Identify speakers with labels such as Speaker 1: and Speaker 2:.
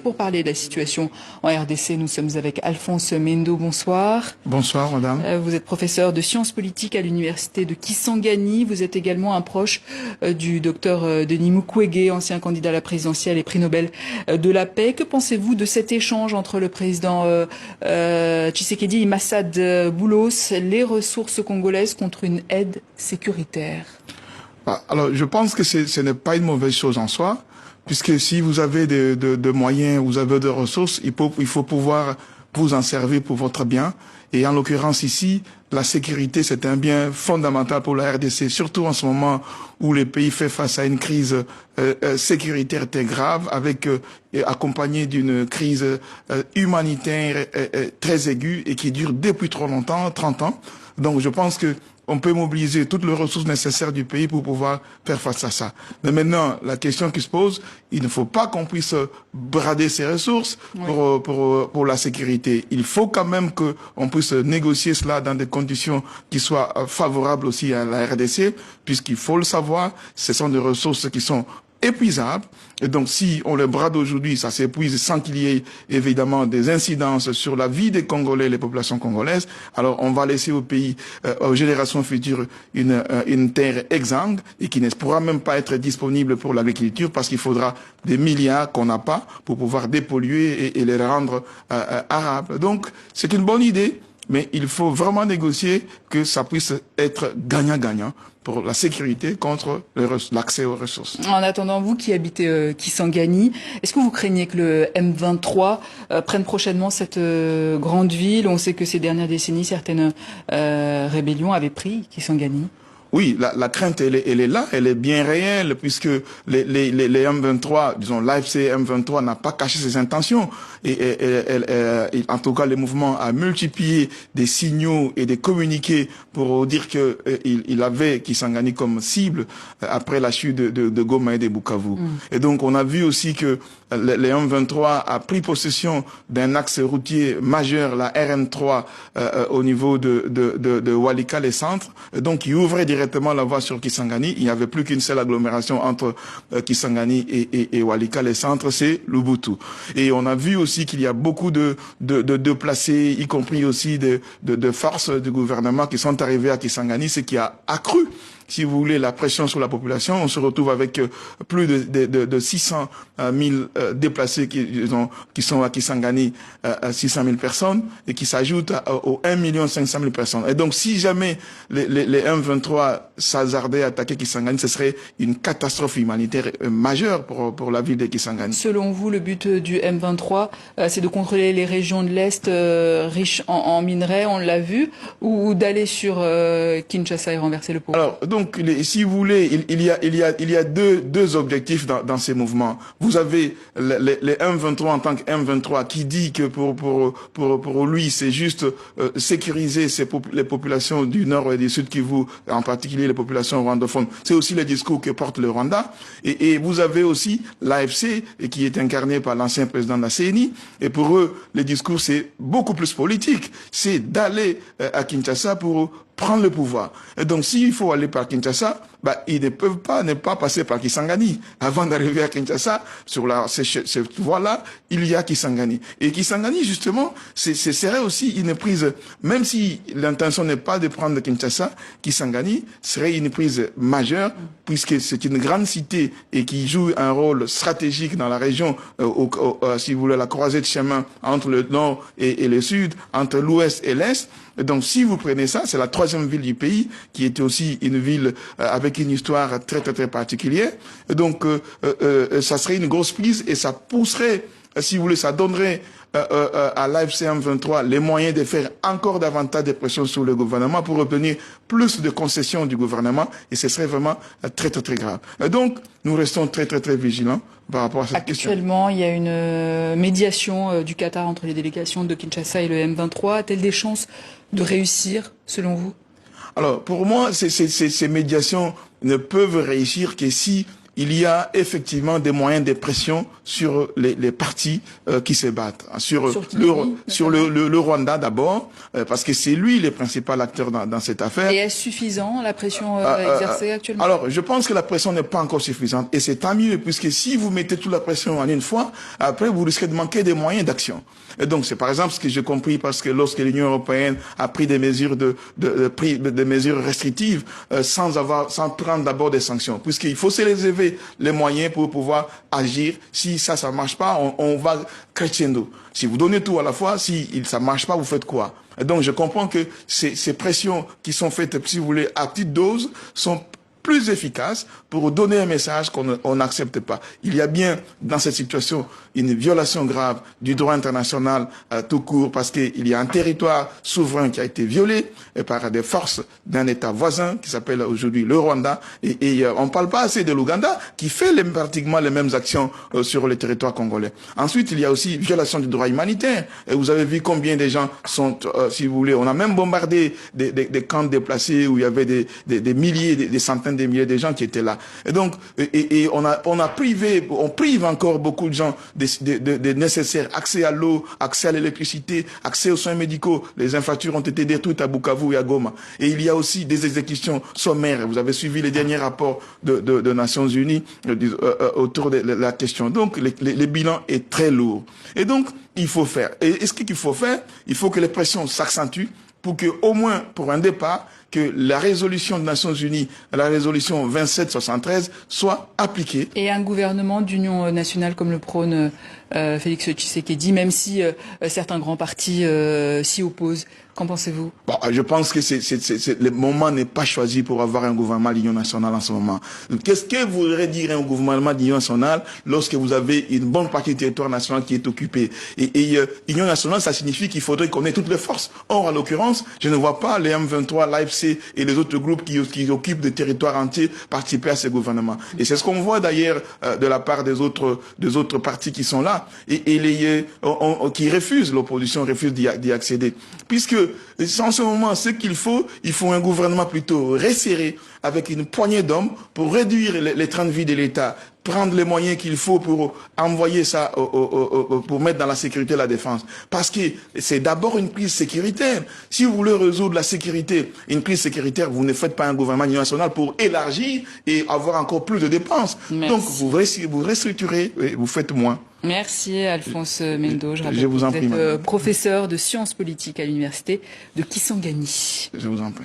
Speaker 1: Pour parler de la situation en RDC, nous sommes avec Alphonse Mendo. Bonsoir.
Speaker 2: Bonsoir, madame.
Speaker 1: Vous êtes professeur de sciences politiques à l'université de Kisangani. Vous êtes également un proche du docteur Denis Mukwege, ancien candidat à la présidentielle et prix Nobel de la paix. Que pensez-vous de cet échange entre le président Tshisekedi et Massad Boulos, les ressources congolaises contre une aide sécuritaire?
Speaker 2: Alors, je pense que ce n'est pas une mauvaise chose en soi, puisque si vous avez de moyens, vous avez de ressources, il faut pouvoir vous en servir pour votre bien. Et en l'occurrence ici, la sécurité, c'est un bien fondamental pour la RDC, surtout en ce moment où le pays fait face à une crise sécuritaire très grave, avec accompagnée d'une crise humanitaire très aiguë et qui dure depuis trop longtemps, 30 ans. Donc je pense que on peut mobiliser toutes les ressources nécessaires du pays pour pouvoir faire face à ça. Mais maintenant, la question qui se pose, il ne faut pas qu'on puisse brader ces ressources pour la sécurité. Il faut quand même qu'on puisse négocier cela dans des conditions qui soient favorables aussi à la RDC, puisqu'il faut le savoir, ce sont des ressources qui sont épuisables. Et donc, si on les brade aujourd'hui, ça s'épuise sans qu'il y ait évidemment des incidences sur la vie des Congolais et les populations congolaises. Alors, on va laisser au pays, aux générations futures, une terre exsangue et qui ne pourra même pas être disponible pour l'agriculture parce qu'il faudra des milliards qu'on n'a pas pour pouvoir dépolluer et les rendre arables. Donc, c'est une bonne idée, mais il faut vraiment négocier que ça puisse être gagnant-gagnant pour la sécurité contre l'accès aux ressources.
Speaker 1: En attendant, vous qui habitez Kisangani, est-ce que vous craignez que le M23 prenne prochainement cette grande ville? On sait que ces dernières décennies, certaines rébellions avaient pris Kisangani.
Speaker 2: Oui, la crainte, elle est là, elle est bien réelle, puisque les M23, disons, l'AFC M23 n'a pas caché ses intentions. Et en tout cas, le mouvement a multiplié des signaux et des communiqués pour dire que il avait Kisangani comme cible après la chute de Goma et de Bukavu. Et donc, on a vu aussi que les M23 a pris possession d'un axe routier majeur, la RN3, au niveau de Walikale Centre, donc qui ouvrait directement la voie sur Kisangani. Il n'y avait plus qu'une seule agglomération entre Kisangani et Walikale Centre, c'est Lubutu. Et on a vu aussi qu'il y a beaucoup de déplacés, y compris aussi de forces du gouvernement qui sont arrivées à Kisangani, ce qui a accru, si vous voulez, la pression sur la population. On se retrouve avec plus de 600 000 déplacés qui sont à Kisangani, 600 000 personnes, et qui s'ajoutent aux 1 500 000 personnes. Et donc, si jamais les M23 s'hasardaient à attaquer Kisangani, ce serait une catastrophe humanitaire majeure pour la ville de Kisangani.
Speaker 1: Selon vous, le but du M23, c'est de contrôler les régions de l'Est riches en minerais, on l'a vu, ou d'aller sur Kinshasa et renverser le pouvoir?
Speaker 2: Alors, donc, si vous voulez, il y a deux objectifs dans ces mouvements. Vous avez les M23 en tant que M23 qui dit que pour lui, c'est juste sécuriser les populations du Nord et du Sud Kivu, en particulier les populations rwandophones. C'est aussi le discours que porte le Rwanda. Et vous avez aussi l'AFC, qui est incarné par l'ancien président de la CENI. Et pour eux, le discours, c'est beaucoup plus politique. C'est d'aller à Kinshasa pour prendre le pouvoir. Et donc, s'il faut aller par Kinshasa, ils ne peuvent pas ne pas passer par Kisangani. Avant d'arriver à Kinshasa, sur cette voie-là, il y a Kisangani. Et Kisangani, justement, ce serait aussi une prise, même si l'intention n'est pas de prendre Kinshasa, Kisangani serait une prise majeure, puisque c'est une grande cité et qui joue un rôle stratégique dans la région, si vous voulez, la croisée de chemin entre le nord et le sud, entre l'ouest et l'est. Et donc, si vous prenez ça, c'est la troisième ville du pays, qui était aussi une ville avec une histoire très particulière. Et donc, ça serait une grosse prise et ça pousserait, si vous voulez, ça donnerait à l'AFC M23 les moyens de faire encore davantage de pression sur le gouvernement pour obtenir plus de concessions du gouvernement, et ce serait vraiment très grave. Et donc, nous restons très vigilants par rapport à cette question.
Speaker 1: Actuellement, il y a une médiation du Qatar entre les délégations de Kinshasa et le M23. A-t-elle des chances de réussir, selon vous?
Speaker 2: Alors, pour moi, ces médiations ne peuvent réussir que si il y a effectivement des moyens de pression sur les partis qui se battent. Sur le Rwanda d'abord, parce que c'est lui le principal acteur dans cette affaire.
Speaker 1: Et est-ce suffisant, la pression exercée actuellement?
Speaker 2: Alors, je pense que la pression n'est pas encore suffisante. Et c'est tant mieux, puisque si vous mettez toute la pression en une fois, après vous risquez de manquer des moyens d'action. Et donc, c'est par exemple ce que j'ai compris, parce que lorsque l'Union européenne a pris des mesures des mesures restrictives, sans prendre d'abord des sanctions, puisqu'il faut se réserver les moyens pour pouvoir agir. Si ça marche pas, on va crescendo. Si vous donnez tout à la fois, si ça marche pas, vous faites quoi? Et donc, je comprends que ces pressions qui sont faites, si vous voulez, à petite dose, sont plus efficaces pour donner un message qu'on n'accepte pas. Il y a bien, dans cette situation, une violation grave du droit international tout court, parce qu'il y a un territoire souverain qui a été violé par des forces d'un État voisin qui s'appelle aujourd'hui le Rwanda. Et on ne parle pas assez de l'Ouganda, qui fait pratiquement les mêmes actions sur le territoire congolais. Ensuite, il y a aussi violation du droit humanitaire. Et vous avez vu combien de gens sont, si vous voulez, on a même bombardé des camps déplacés où il y avait des milliers, des centaines de milliers de gens qui étaient là. Et donc, on prive encore beaucoup de gens des nécessaires accès à l'eau, accès à l'électricité, accès aux soins médicaux. Les infrastructures ont été détruites à Bukavu et à Goma. Et il y a aussi des exécutions sommaires. Vous avez suivi les derniers rapports de Nations Unies autour de la question. Donc, le bilan est très lourd. Et donc, il faut faire. Et ce qu'il faut faire, il faut que les pressions s'accentuent pour que, au moins, pour un départ, que la résolution des Nations Unies, la résolution 2773, soit appliquée.
Speaker 1: Et un gouvernement d'union nationale comme le prône Félix Tshisekedi, même si certains grands partis s'y opposent. Qu'en pensez-vous?
Speaker 2: Bon, je pense que le moment n'est pas choisi pour avoir un gouvernement d'union nationale en ce moment. Qu'est-ce que voudrait dire un gouvernement d'union nationale lorsque vous avez une bonne partie du territoire national qui est occupée? Et union nationale, ça signifie qu'il faudrait qu'on ait toutes les forces. Or, en l'occurrence, je ne vois pas les M23, l'AFC et les autres groupes qui occupent des territoires entiers participer à ce gouvernement. Et c'est ce qu'on voit d'ailleurs de la part des autres partis qui sont là et qui refusent, l'opposition refuse d'y accéder. Puisque en ce moment, ce qu'il faut un gouvernement plutôt resserré, avec une poignée d'hommes pour réduire les trains de vie de l'État, prendre les moyens qu'il faut pour envoyer ça, pour mettre dans la sécurité et la défense. Parce que c'est d'abord une crise sécuritaire. Si vous voulez résoudre la sécurité, une crise sécuritaire, vous ne faites pas un gouvernement national pour élargir et avoir encore plus de dépenses.
Speaker 1: Merci.
Speaker 2: Donc vous restructurez et vous faites moins.
Speaker 1: Merci Alphonse Mendo. Je rappelle
Speaker 2: Je vous en
Speaker 1: que
Speaker 2: prie,
Speaker 1: vous êtes professeur de sciences politiques à l'université de Kisangani.
Speaker 2: Je vous en prie.